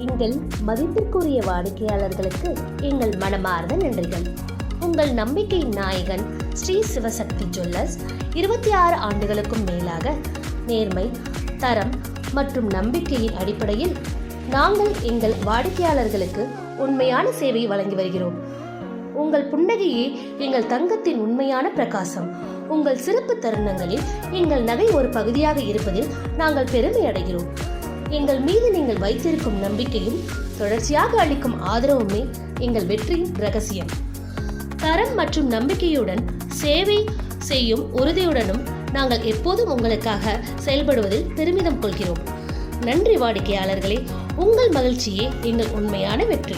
எங்கள் மதிப்பிற்குரிய வாடிக்கையாளர்களுக்கு எங்கள் மனமார்ந்த நன்றிகள். உங்கள் நம்பிக்கை நாயகன் ஸ்ரீ சிவசக்தி ஜுவல்லர்ஸ் 26 ஆண்டுகளுக்கும் மேலாக நேர்மை, தரம் மற்றும் நம்பிக்கையின் அடிப்படையில் நாங்கள் எங்கள் வாடிக்கையாளர்களுக்கு உண்மையான சேவையை வழங்கி வருகிறோம். உங்கள் புன்னகையே எங்கள் தங்கத்தின் உண்மையான பிரகாசம். உங்கள் சிறப்பு தருணங்களில் எங்கள் நகை ஒரு பகுதியாக இருப்பதில் நாங்கள் பெருமை அடைகிறோம். எங்கள் மீது நீங்கள் வைத்திருக்கும் நம்பிக்கையும் தொடர்ச்சியாக அளிக்கும் ஆதரவுமே எங்கள் வெற்றியின் ரகசியம். தரம் மற்றும் நம்பிக்கையுடன் சேவை செய்யும் உறுதியுடனும் நாங்கள் எப்போதும் உங்களுக்காக செயல்படுவதில் பெருமிதம் கொள்கிறோம். நன்றி வாடிக்கையாளர்களே, உங்கள் மகிழ்ச்சியே எங்கள் உண்மையான வெற்றி.